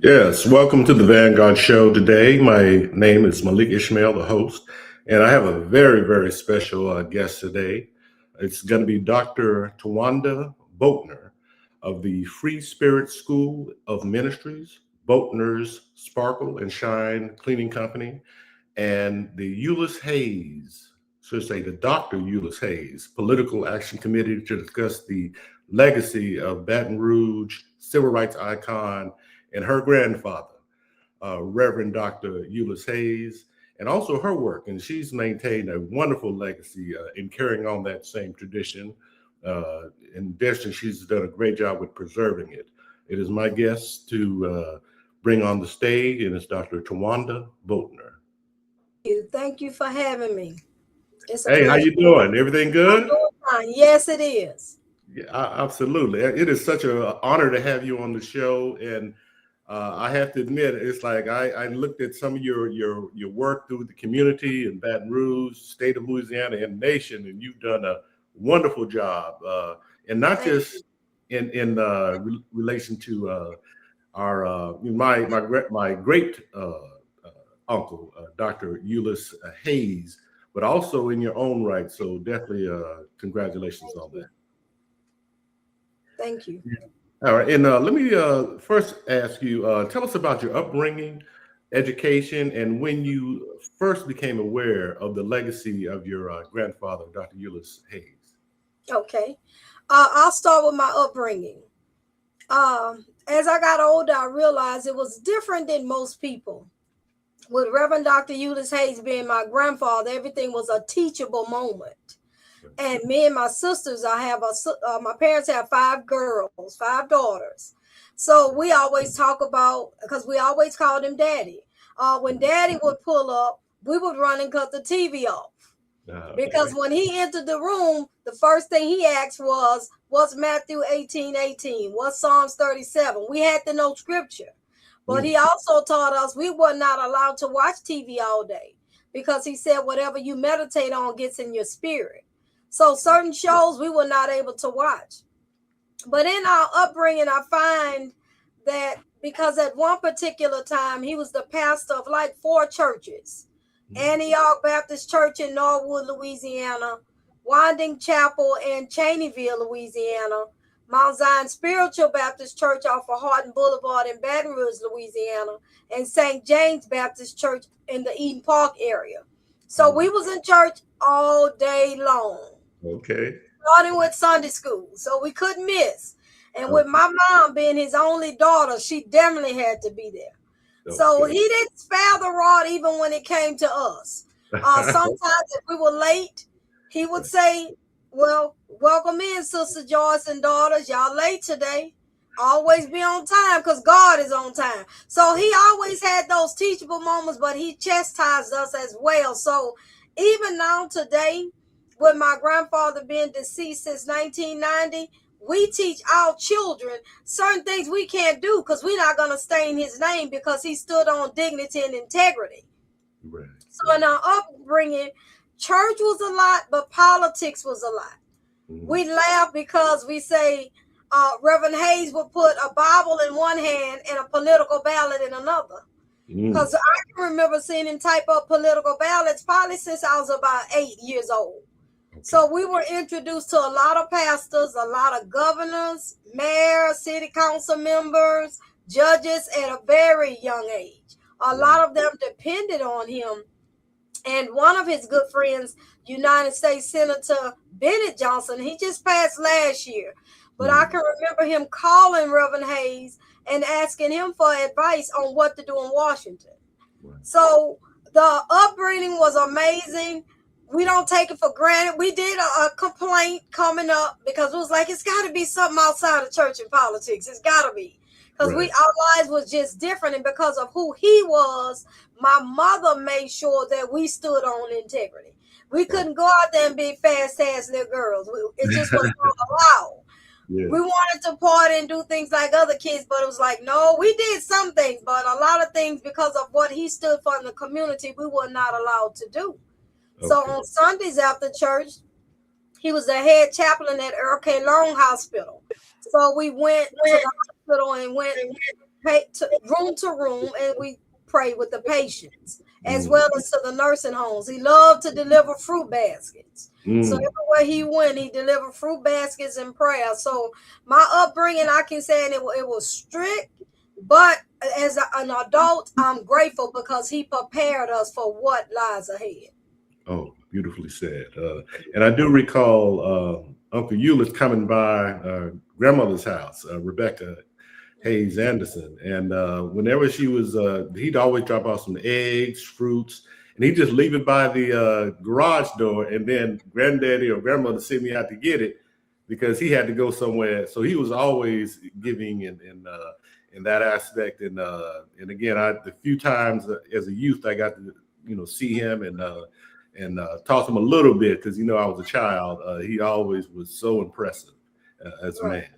Yes, welcome to the Vanguard Show today. My name is Malik Ismail, the host, and I have a very, very special guest today. It's going to be Dr. Tawanda Boatner of the Free Spirit School of Ministries, Boatner's Sparkle and Shine Cleaning Company, and the Ulas Hayes, should say the Dr. Ulas Hayes Political Action Committee to discuss the legacy of Baton Rouge civil rights icon and her grandfather, Reverend Dr. Ulas Hayes, and also her work. And she's maintained a wonderful legacy in carrying on that same tradition. In addition, she's done a great job with preserving it. It is my guest to bring on the stage, and it's Dr. Tawanda Boatner. Thank you for having me. Hey, how you doing? Everything good? I'm doing fine. Yes, it is. Yeah, absolutely. It is such an honor to have you on the show, and I have to admit, it's like I looked at some of your work through the community in Baton Rouge, state of Louisiana, and nation, and you've done a wonderful job, and not just in relation to my great uncle, Dr. Ulas Hayes, but also in your own right. So definitely, congratulations on that. Thank you. All right, and let me first ask you, tell us about your upbringing, education, and when you first became aware of the legacy of your grandfather, Dr. Ulas Hayes. Okay. I'll start with my upbringing. As I got older, I realized it was different than most people. With Reverend Dr. Ulas Hayes being my grandfather, everything was a teachable moment. And me and my sisters, my parents have 5 girls, 5 daughters. So we always talk about, because we always called him Daddy. When Daddy would pull up, we would run and cut the TV off. Because when he entered the room, the first thing he asked was, what's Matthew 18:18? What's Psalms 37? We had to know scripture. But he also taught us we were not allowed to watch TV all day, because he said whatever you meditate on gets in your spirit. So certain shows we were not able to watch. But in our upbringing, I find that because at one particular time, he was the pastor of like 4 churches. Antioch Baptist Church in Norwood, Louisiana, Winding Chapel in Cheneyville, Louisiana, Mount Zion Spiritual Baptist Church off of Hardin Boulevard in Baton Rouge, Louisiana, and St. James Baptist Church in the Eden Park area. So we was in church all day long. Okay. Starting with Sunday school, so we couldn't miss. And with my mom being his only daughter, she definitely had to be there. Okay. So he didn't spare the rod even when it came to us. Sometimes if we were late, he would say, well, welcome in, Sister Joyce and daughters. Y'all late today. Always be on time because God is on time. So he always had those teachable moments, but he chastised us as well. So even now today, with my grandfather being deceased since 1990, we teach our children certain things we can't do because we're not going to stain his name, because he stood on dignity and integrity. Right. So in our upbringing, church was a lot, but politics was a lot. We laugh because we say Reverend Hayes would put a Bible in one hand and a political ballot in another. Because I can remember seeing him type up political ballots probably since I was about 8 years old. So we were introduced to a lot of pastors, a lot of governors, mayors, city council members, judges at a very young age. A lot of them depended on him. And one of his good friends, United States Senator Bennett Johnson, he just passed last year. But I can remember him calling Reverend Hayes and asking him for advice on what to do in Washington. So the upbringing was amazing. We don't take it for granted. We did a complaint coming up because it was like, it's got to be something outside of church and politics. It's got to be. Because our lives was just different. And because of who he was, my mother made sure that we stood on integrity. We couldn't go out there and be fast-ass little girls. It just was not allowed. Yeah. We wanted to party and do things like other kids, but it was like, no, we did some things, but a lot of things because of what he stood for in the community, we were not allowed to do. Okay. So on Sundays after church, he was the head chaplain at Earl K. Long Hospital. So we went to the hospital and went room to room, and we prayed with the patients, as well as to the nursing homes. He loved to deliver fruit baskets. So everywhere he went, he delivered fruit baskets and prayer. So my upbringing, I can say, it was strict, but as an adult, I'm grateful because he prepared us for what lies ahead. Oh, beautifully said. And I do recall Uncle Ulas coming by grandmother's house, Rebecca Hayes Anderson, and whenever she was, he'd always drop off some eggs, fruits, and he'd just leave it by the garage door, and then granddaddy or grandmother sent me out to get it because he had to go somewhere. So he was always giving in that aspect. And again, the few times as a youth I got to see him and talk to him a little bit because I was a child. He always was so impressive as a man.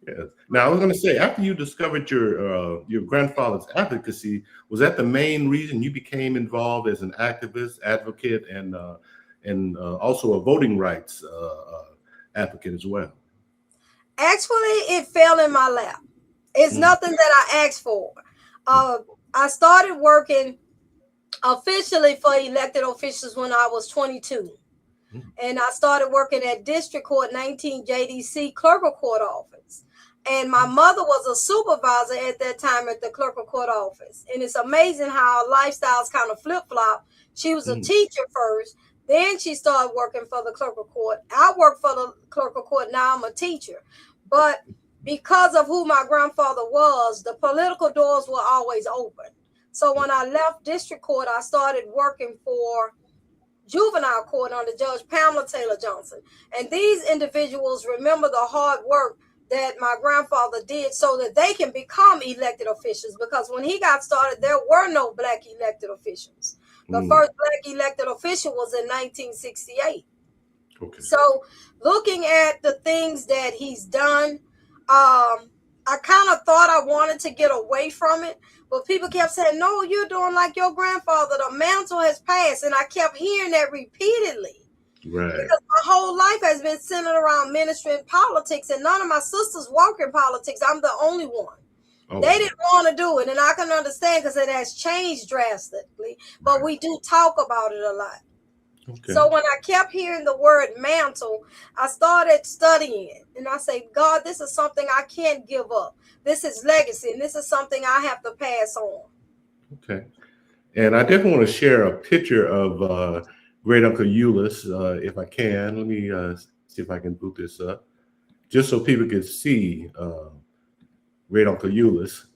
Yes. Now I was going to say, after you discovered your grandfather's advocacy, was that the main reason you became involved as an activist, advocate, and also a voting rights advocate as well? Actually, it fell in my lap. It's nothing that I asked for. I started working officially for elected officials when I was 22. And I started working at District Court 19 JDC Clerk of Court office. And my mother was a supervisor at that time at the Clerk of Court office. And it's amazing how lifestyles kind of flip-flop. She was a teacher first, then she started working for the Clerk of Court. I work for the Clerk of Court, now I'm a teacher. But because of who my grandfather was, the political doors were always open. So when I left District Court, I started working for Juvenile Court under Judge Pamela Taylor Johnson. And these individuals remember the hard work that my grandfather did so that they can become elected officials, because when he got started, there were no Black elected officials. The first Black elected official was in 1968. Okay. So looking at the things that he's done, I kind of thought I wanted to get away from it, but people kept saying, no, you're doing like your grandfather. The mantle has passed. And I kept hearing that repeatedly. Right. Because my whole life has been centered around ministry and politics, and none of my sisters walk in politics. I'm the only one. Oh. They didn't want to do it, and I can understand because it has changed drastically, but we do talk about it a lot. Okay. So when I kept hearing the word mantle, I started studying it, and I say, God, this is something I can't give up. This is legacy, and this is something I have to pass on. Okay. And I definitely want to share a picture of Great Uncle Ulas, if I can. Let me see if I can boot this up, just so people can see Great Uncle Ulas.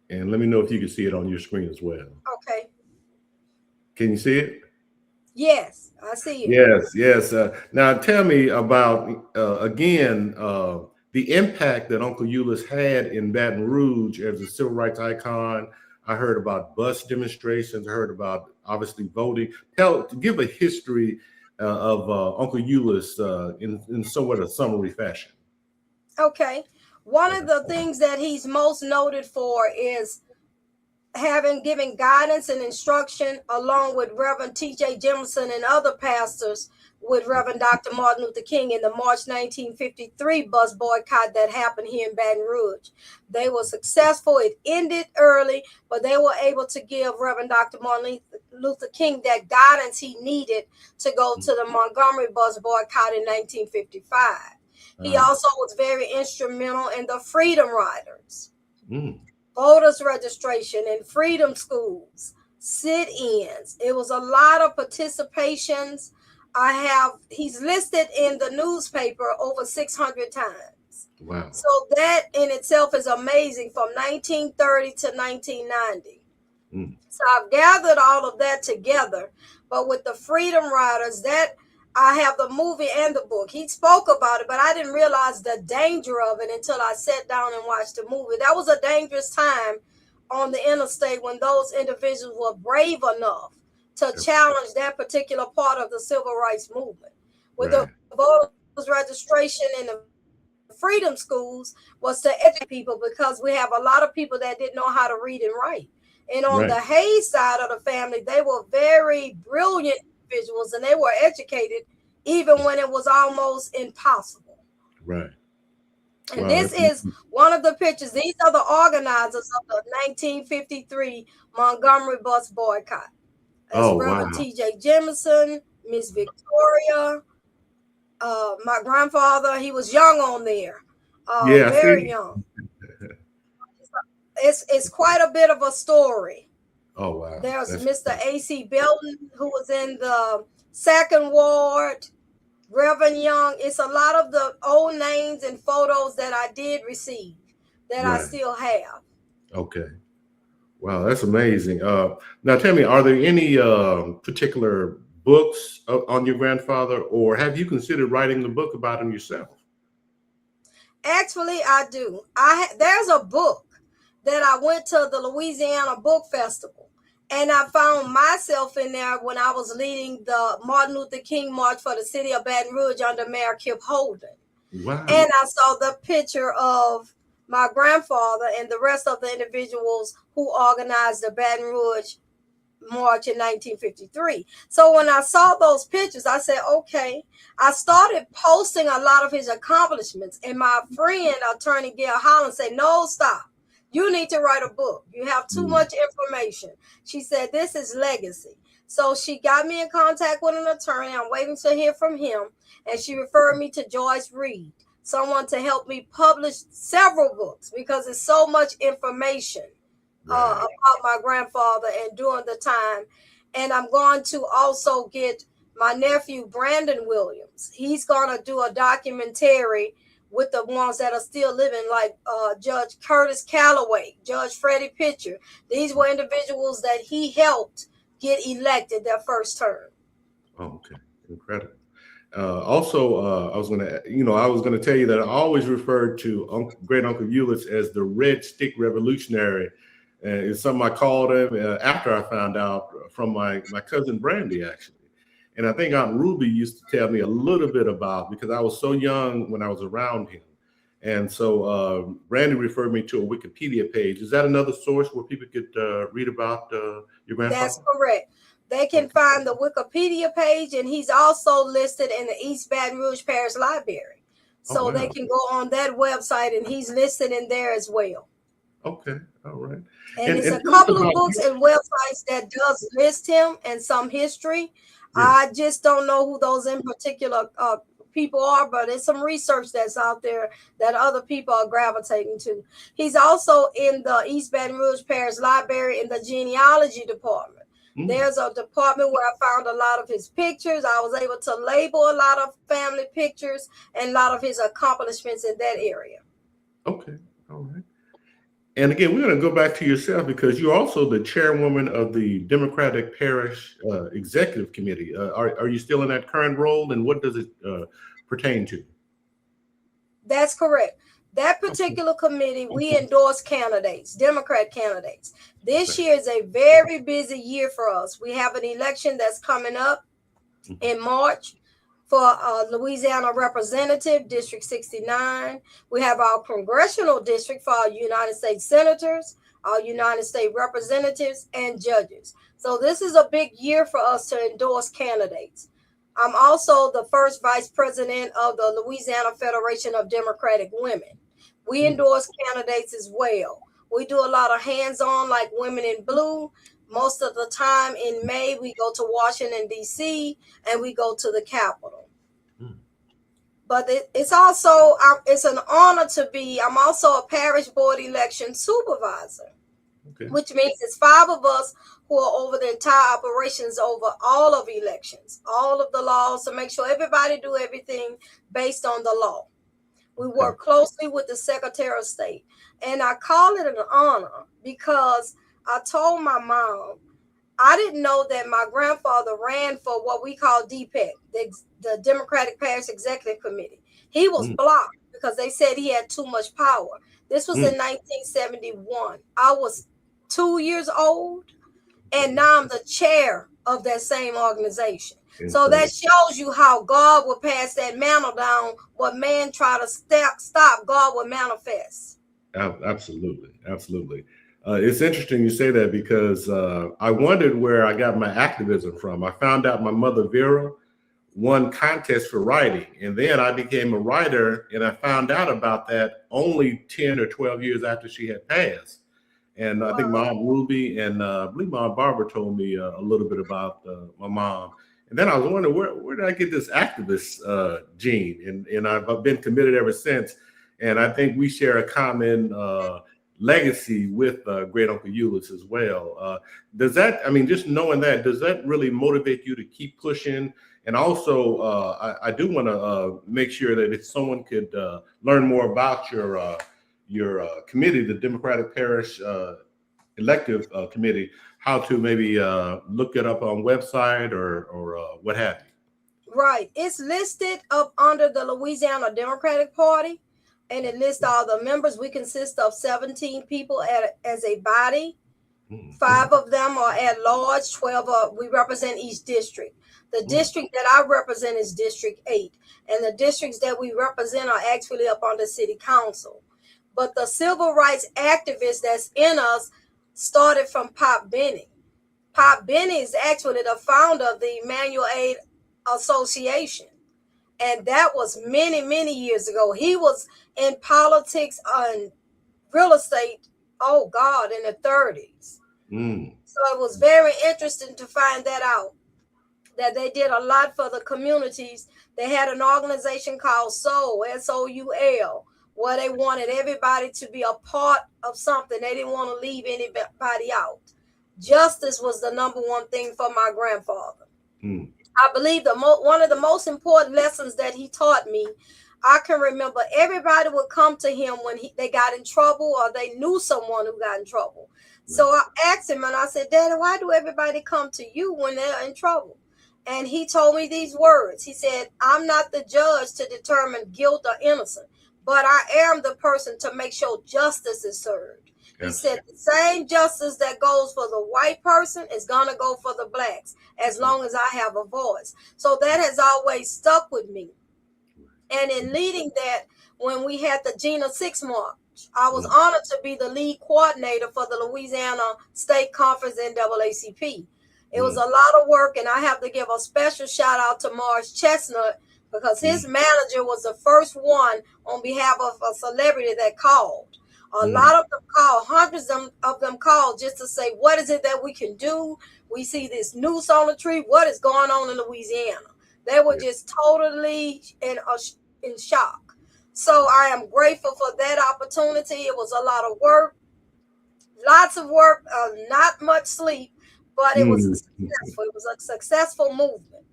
And let me know if you can see it on your screen as well. Okay. Can you see it? Yes, I see it. Yes, yes. Now tell me about, again, the impact that Uncle Ulas had in Baton Rouge as a civil rights icon. I heard about bus demonstrations. I heard about, obviously, voting. Give a history of Uncle Ulas in somewhat a summary fashion. Okay. One of the things that he's most noted for is giving guidance and instruction, along with Reverend T.J. Jemison and other pastors, with Reverend Dr. Martin Luther King in the March 1953 bus boycott that happened here in Baton Rouge. They were successful. It ended early, but they were able to give Reverend Dr. Martin Luther King that guidance he needed to go to the Montgomery bus boycott in 1955. He also was very instrumental in the Freedom Riders, voters registration and freedom schools, sit-ins. It was a lot of participations. He's listed in the newspaper over 600 times. Wow. So that in itself is amazing, from 1930 to 1990. So I've gathered all of that together. But with the Freedom Riders, that I have the movie and the book. He spoke about it, but I didn't realize the danger of it until I sat down and watched the movie. That was a dangerous time on the interstate when those individuals were brave enough to challenge that particular part of the civil rights movement. With the voters registration and the freedom schools was to educate people, because we have a lot of people that didn't know how to read and write. And on the Hayes side of the family, they were very brilliant individuals, and they were educated even when it was almost impossible. Right. And Wow. this is one of the pictures. These are the organizers of the 1953 Montgomery bus boycott. That's Oh, Reverend wow. T.J. Jemison, Miss Victoria, my grandfather. He was young on there, Yeah, I very see. young. It's quite a bit of a story. Oh, wow. There's That's Mr. A.C. Belton, who was in the 2nd Ward, Reverend Young. It's a lot of the old names and photos that I did receive that I right. still have. Okay. Wow, that's amazing. Now tell me, are there any particular books on your grandfather, or have you considered writing a book about him yourself? Actually, I do. There's a book that I went to the Louisiana Book Festival, and I found myself in there when I was leading the Martin Luther King March for the city of Baton Rouge under Mayor Kip Holden. Wow. And I saw the picture of my grandfather and the rest of the individuals who organized the Baton Rouge March in 1953. So when I saw those pictures, I said, okay. I started posting a lot of his accomplishments, and my friend, attorney Gail Holland, said, no, stop. You need to write a book. You have too much information. She said, this is legacy. So she got me in contact with an attorney. I'm waiting to hear from him. And she referred me to Joyce Reed, someone to help me publish several books because it's so much information about my grandfather and during the time. And I'm going to also get my nephew, Brandon Williams. He's going to do a documentary with the ones that are still living, like Judge Curtis Calloway, Judge Freddie Pitcher. These were individuals that he helped get elected their first term. Oh, okay. Incredible. Also, I was going to tell you that I always referred to Great Uncle Ulas as the Red Stick Revolutionary. It's something I called him after I found out from my cousin Brandy, actually. And I think Aunt Ruby used to tell me a little bit about, because I was so young when I was around him. And so Brandy referred me to a Wikipedia page. Is that another source where people could read about your grandfather? That's correct. They can find the Wikipedia page, and he's also listed in the East Baton Rouge Parish Library. So they can go on that website, and he's listed in there as well. Okay, all right. And it's a couple of books and websites that does list him and some history. Yeah. I just don't know who those in particular people are, but it's some research that's out there that other people are gravitating to. He's also in the East Baton Rouge Parish Library in the genealogy department. There's a department where I found a lot of his pictures. I was able to label a lot of family pictures and a lot of his accomplishments in that area. Okay, all right. And again, we're going to go back to yourself because you're also the chairwoman of the Democratic Parish Executive Committee. Are you still in that current role, and what does it pertain to? That's correct. That particular committee, we endorse candidates, Democrat candidates. This year is a very busy year for us. We have an election that's coming up in March for Louisiana Representative, District 69. We have our congressional district for our United States senators, our United States representatives, and judges. So this is a big year for us to endorse candidates. I'm also the first vice president of the Louisiana Federation of Democratic Women. We endorse candidates as well. We do a lot of hands-on, like Women in Blue. Most of the time in May, we go to Washington, D.C., and we go to the Capitol. But it's also, it's an honor to be, I'm also a parish board election supervisor, which means it's 5 of us who are over the entire operations over all of elections, all of the laws, to make sure everybody do everything based on the law. We work closely with the Secretary of State. And I call it an honor because I told my mom, I didn't know that my grandfather ran for what we call DPEC, the Democratic Parish Executive Committee. He was blocked because they said he had too much power. This was in 1971. I was 2 years old, and now I'm the chair of that same organization. So that shows you how God will pass that mantle down. What man try to stop, God will manifest. Absolutely, absolutely. It's interesting you say that because I wondered where I got my activism from. I found out my mother Vera won contests for writing. And then I became a writer, and I found out about that only 10 or 12 years after she had passed. And I think Mom Ruby and I believe Mom Barbara told me a little bit about my mom. And then I was wondering, where did I get this activist gene? And I've been committed ever since. And I think we share a common legacy with Great Uncle Ulas as well. Does that, I mean, just knowing that, does that really motivate you to keep pushing? And also, I do want to make sure that if someone could learn more about your committee, the Democratic Parish Elective Committee, how to maybe look it up on website or what have you. Right. It's listed up under the Louisiana Democratic Party, and it lists all the members. We consist of 17 people as a body. 5 of them are at large, 12 we represent each district. The district that I represent is District 8, and the districts that we represent are actually up on the city council. But the civil rights activist that's in us started from Pop Benny. Pop Benny is actually the founder of the Emmanuel Aid Association. And that was many, many years ago. He was in politics and real estate, oh God, in the 30s. So it was very interesting to find that out, that they did a lot for the communities. They had an organization called SOUL, S-O-U-L, where they wanted everybody to be a part of something. They didn't want to leave anybody out. Justice was the number one thing for my grandfather. I believe one of the most important lessons that he taught me, I can remember everybody would come to him when they got in trouble or they knew someone who got in trouble. So I asked him and I said, Daddy, why do everybody come to you when they're in trouble? And he told me these words. He said, I'm not the judge to determine guilt or innocence, but I am the person to make sure justice is served. Yes. He said the same justice that goes for the white person is going to go for the blacks as long as I have a voice. So that has always stuck with me. And in leading that, when we had the Gina 6 March, I was honored to be the lead coordinator for the Louisiana State Conference NAACP. It was a lot of work, and I have to give a special shout out to Mars Chestnut because his manager was the first one on behalf of a celebrity that called. A lot of them called, hundreds of them called just to say, what is it that we can do? We see this noose on the tree. What is going on in Louisiana? They were just totally in shock. So I am grateful for that opportunity. It was a lot of work, lots of work, not much sleep, but it was successful. It was a successful movement.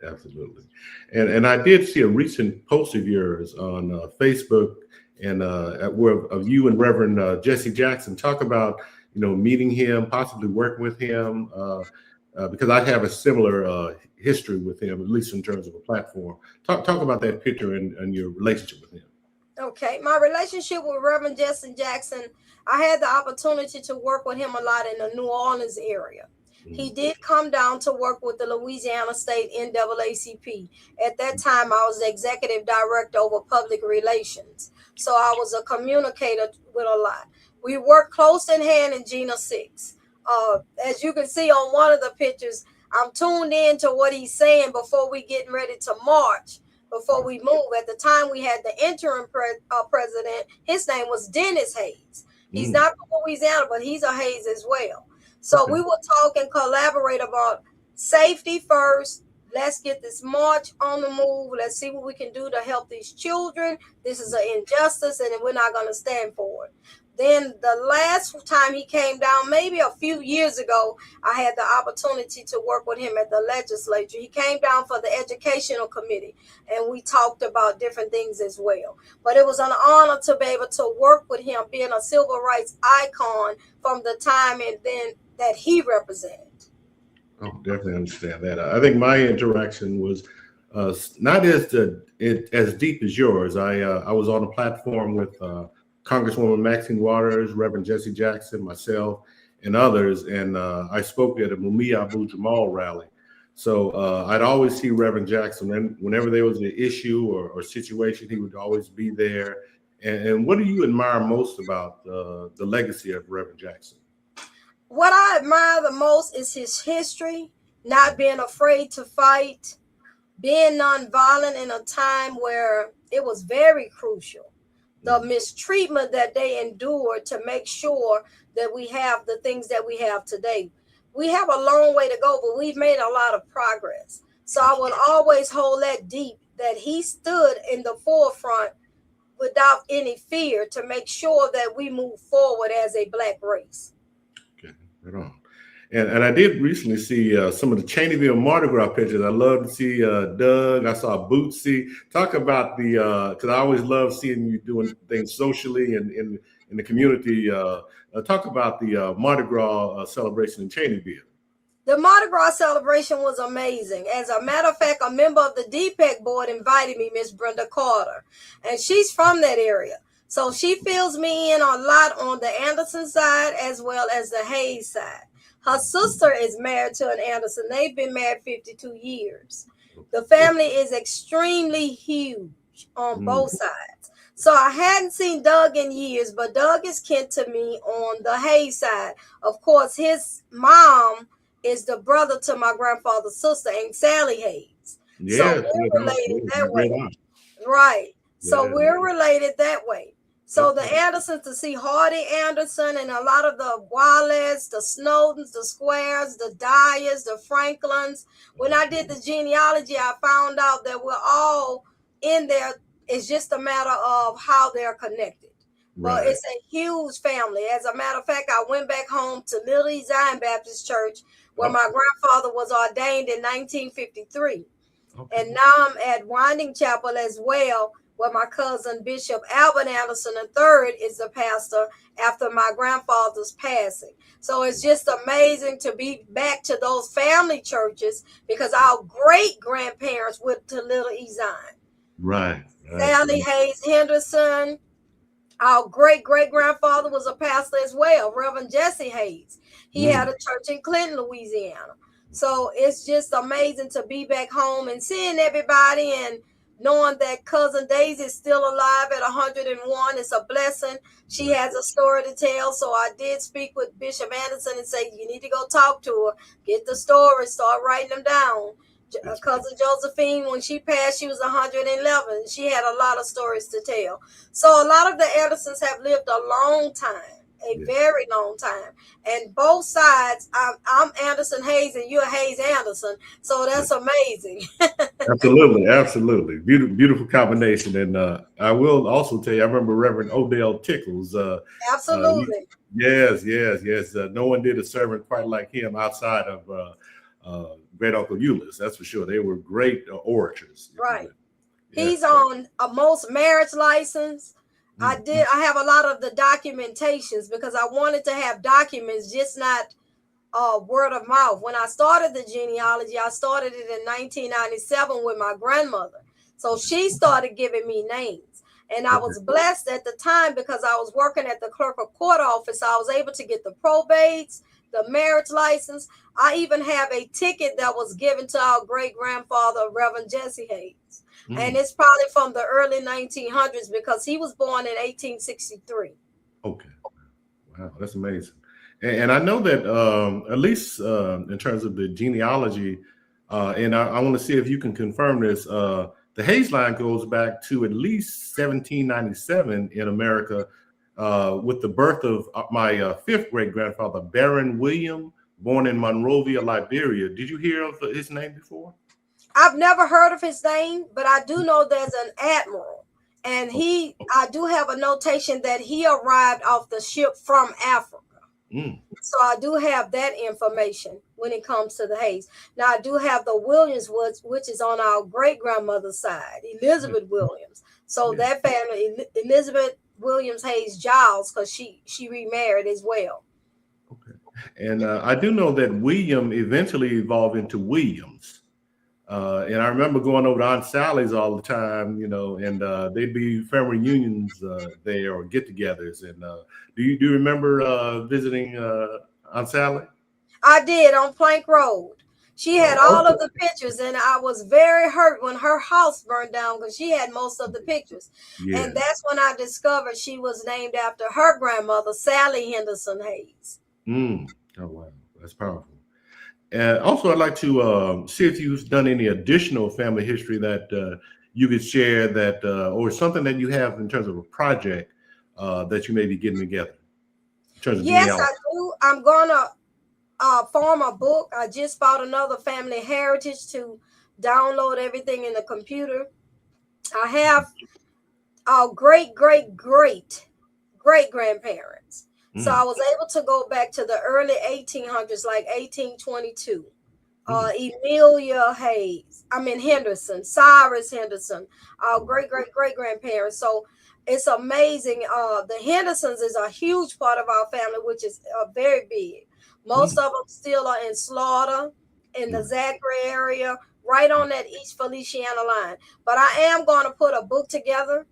Absolutely. And I did see a recent post of yours on Facebook and of you and Reverend Jesse Jackson talk about, meeting him, possibly working with him, because I have a similar history with him, at least in terms of a platform. Talk about that picture and your relationship with him. Okay, my relationship with Reverend Jesse Jackson, I had the opportunity to work with him a lot in the New Orleans area. He did come down to work with the Louisiana State NAACP. At that time, I was the executive director over public relations. So I was a communicator with a lot. We worked close in hand in Gina 6. As you can see on one of the pictures, I'm tuned in to what he's saying before we getting ready to march, before we move. At the time, we had the interim president. His name was Dennis Hayes. He's not from Louisiana, but he's a Hayes as well. So we will talk and collaborate about safety first. Let's get this march on the move. Let's see what we can do to help these children. This is an injustice, and we're not going to stand for it. Then the last time he came down, maybe a few years ago, I had the opportunity to work with him at the legislature. He came down for the educational committee, and we talked about different things as well. But it was an honor to be able to work with him, being a civil rights icon from the time and then that he represented. Oh, definitely understand that. I think my interaction was not as deep as yours. I was on a platform with Congresswoman Maxine Waters, Reverend Jesse Jackson, myself, and others, and I spoke at a Mumia Abu Jamal rally. So I'd always see Reverend Jackson whenever there was an issue or situation. He would always be there. And what do you admire most about the legacy of Reverend Jackson? What I admire the most is his history, not being afraid to fight, being nonviolent in a time where it was very crucial. The mistreatment that they endured to make sure that we have the things that we have today. We have a long way to go, but we've made a lot of progress. So I will always hold that deep, that he stood in the forefront without any fear to make sure that we move forward as a Black race. Okay, right on. And I did recently see some of the Cheneyville Mardi Gras pictures. I love to see Doug. I saw Bootsy. Talk about the, because I always love seeing you doing things socially and in the community. Talk about the Mardi Gras celebration in Cheneyville. The Mardi Gras celebration was amazing. As a matter of fact, a member of the DPEC board invited me, Miss Brenda Carter, and she's from that area. So she fills me in a lot on the Anderson side as well as the Hayes side. Her sister is married to an Anderson. They've been married 52 years. The family is extremely huge on both sides. So I hadn't seen Doug in years, but Doug is kin to me on the Hayes side. Of course, his mom is the brother to my grandfather's sister, Aunt Sally Hayes. Yeah, so we're related that way. Right. So we're related that way. So the Andersons, to see Hardy Anderson and a lot of the Wallace, the Snowdens, the Squares, the Dyers, the Franklins. When I did the genealogy, I found out that we're all in there. It's just a matter of how they're connected. But it's a huge family. As a matter of fact, I went back home to Little Zion Baptist Church where my grandfather was ordained in 1953. And now I'm at Winding Chapel as well, where my cousin Bishop Albert Anderson III is the pastor after my grandfather's passing. So it's just amazing to be back to those family churches because our great grandparents went to Little Zion. Right. Sally Hayes Henderson. Our great grandfather was a pastor as well, Reverend Jesse Hayes. He had a church in Clinton, Louisiana. So it's just amazing to be back home and seeing everybody and knowing that cousin Daisy is still alive at 101. It's a blessing. She has a story to tell. So I did speak with Bishop Anderson and say, you need to go talk to her, get the stories, start writing them down. Cousin Josephine, when she passed, she was 111. She had a lot of stories to tell. So a lot of the Andersons have lived a long time, a very long time. And both sides, I'm Anderson Hayes and you're Hayes Anderson. So that's amazing. Absolutely. Beautiful combination. And I will also tell you, I remember Reverend Odell Tickles. Absolutely. Yes. No one did a sermon quite like him outside of Great Uncle Ulas, that's for sure. They were great orators. Right. He's on a most marriage license. I have a lot of the documentations because I wanted to have documents, just not word of mouth. When I started the genealogy, I started it in 1997 with my grandmother. So she started giving me names. And I was blessed at the time because I was working at the clerk of court office. I was able to get the probates, the marriage license. I even have a ticket that was given to our great grandfather, Reverend Jesse Hayes. And it's probably from the early 1900s because he was born in 1863. Okay. Wow, that's amazing. And I know that at least in terms of the genealogy, and I want to see if you can confirm this, the Hayes line goes back to at least 1797 in America with the birth of my fifth great grandfather, Baron William, born in Monrovia, Liberia. Did you hear of his name before? I've never heard of his name, but I do know there's an admiral. And I do have a notation that he arrived off the ship from Africa. So I do have that information when it comes to the Hayes. Now I do have the Williams Woods, which is on our great grandmother's side, Elizabeth Williams. So that family, Elizabeth Williams Hayes Giles, because she remarried as well. Okay. And I do know that William eventually evolved into Williams. And I remember going over to Aunt Sally's all the time, you know, and they'd be family reunions there or get-togethers. And do you remember visiting Aunt Sally? I did, on Plank Road. She had all of the pictures, and I was very hurt when her house burned down because she had most of the pictures. And that's when I discovered she was named after her grandmother, Sally Henderson Hayes. Oh, wow. That's powerful. And also, I'd like to see if you've done any additional family history that you could share that, or something that you have in terms of a project that you may be getting together in terms of Yes, I genealogy. do. I'm gonna form a book. I just bought another family heritage to download everything in the computer. I have our great grandparents. So I Mm, was able to go back to the early 1800s, like 1822. mm, Emilia Hayes, Henderson, Cyrus Henderson, our great grandparents. So it's amazing. The Hendersons is a huge part of our family, which is very big. Most mm, of them still are in Slaughter, in the mm, Zachary area, right on that East Feliciana line. But I am going to put a book together.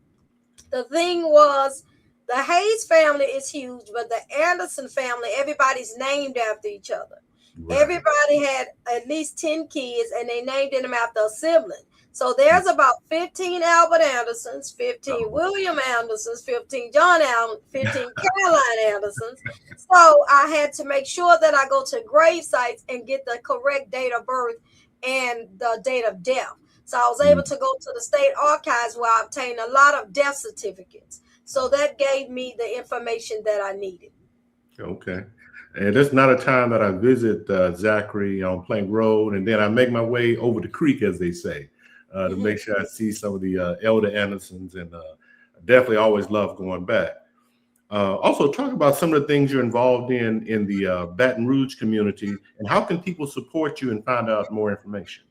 The thing was, the Hayes family is huge, but the Anderson family, everybody's named after each other. right. Everybody had at least 10 kids, and they named them after a sibling. So there's about 15 Albert Andersons, 15 Oh, William Andersons, 15 John Allen, 15 Caroline Andersons. So I had to make sure that I go to grave sites and get the correct date of birth and the date of death. So I was able mm, to go to the state archives where I obtained a lot of death certificates. So that gave me the information that I needed. okay. And there's not a time that I visit Zachary on Plank Road, and then I make my way over the creek, as they say, to Mhm. make sure I see some of the elder Andersons, and definitely always love going back. Also, talk about some of the things you're involved in the Baton Rouge community, and how can people support you and find out more information?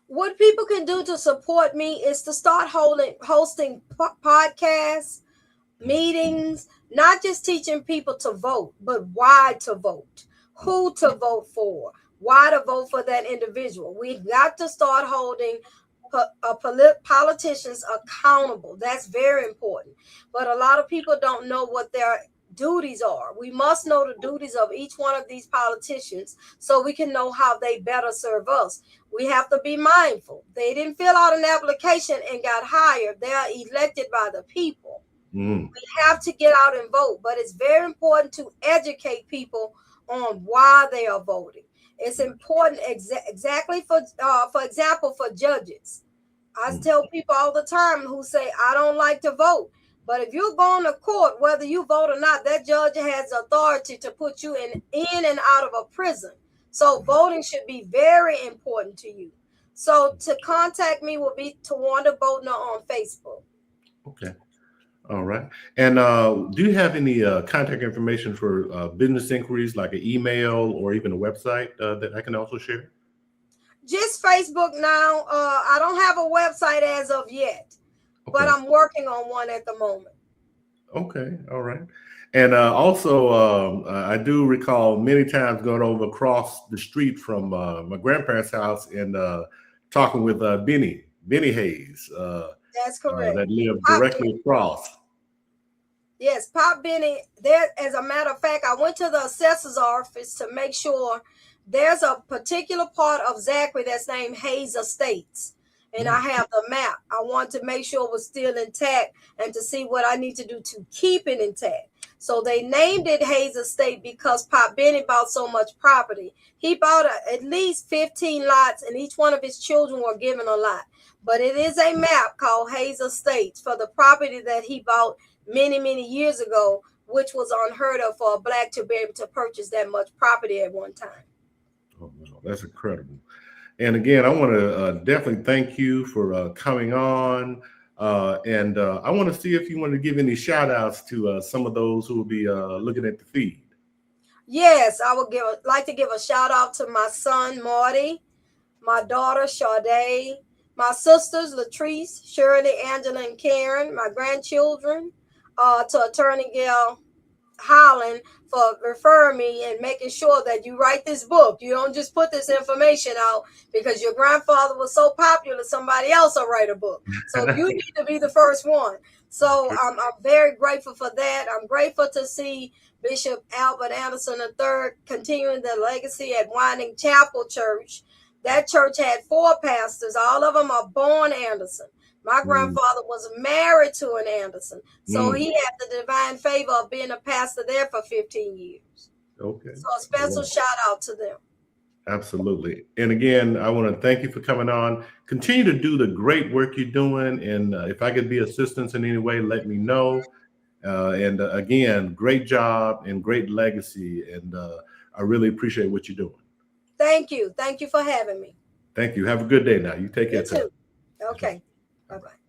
What people can do to support me is to start hosting podcasts, meetings, not just teaching people to vote, but why to vote, who to vote for, why to vote for that individual. We've got to start holding politicians accountable. That's very important. But a lot of people don't know what their duties are. We must know the duties of each one of these politicians so we can know how they better serve us. We have to be mindful. They didn't fill out an application and got hired. They are elected by the people. Mm, We have to get out and vote, but it's very important to educate people on why they are voting. It's important exactly for example, for judges. I mm, tell people all the time who say, I don't like to vote. But if you're going to court, whether you vote or not, that judge has authority to put you in and out of a prison. So voting should be very important to you. So to contact me will be Tawanda Boatner on Facebook. okay. All right. And do you have any contact information for business inquiries, like an email or even a website that I can also share? Just Facebook now. I don't have a website as of yet, but Okay. I'm working on one at the moment. Okay. All right. And also, I do recall many times going over across the street from my grandparents' house and talking with Benny Hayes, That's correct. that lived Pop directly Benny. across. Yes, Pop Benny. There, as a matter of fact, I went to the assessor's office to make sure there's a particular part of Zachary that's named Hayes Estates. And I Mm, have the map. I want to make sure it was still intact and to see what I need to do to keep it intact. So they named it Hayes Estate because Pop Benny bought so much property. He bought at least 15 lots, and each one of his children were given a lot. But it is a map called Hayes Estates for the property that he bought many years ago, which was unheard of for a black to be able to purchase that much property at one time. oh, wow, that's incredible. And again, I want to definitely thank you for coming on. And I want to see if you want to give any shout outs to some of those who will be looking at the feed. Yes, I would like to give a shout out to my son Marty, my daughter Sade, my sisters Latrice, Shirley, Angela, and Karen, my grandchildren, to Attorney Gail Holland for referring me and making sure that you write this book. You don't just put this information out because your grandfather was so popular, somebody else will write a book. So you need to be the first one. So I'm very grateful for that. I'm grateful to see Bishop Albert Anderson III continuing the legacy at Winding Chapel Church. That church had 4 pastors. All of them are born Anderson. My Mm, grandfather was married to an Anderson. So mm, he had the divine favor of being a pastor there for 15 years. okay. So a special Wow. shout out to them. Absolutely. And again, I want to thank you for coming on. Continue to do the great work you're doing. And if I could be assistance in any way, let me know. And again, great job and great legacy. And I really appreciate what you're doing. Thank you. Thank you for having me. Thank you. Have a good day now. You take care. You too. Okay. Bye-bye.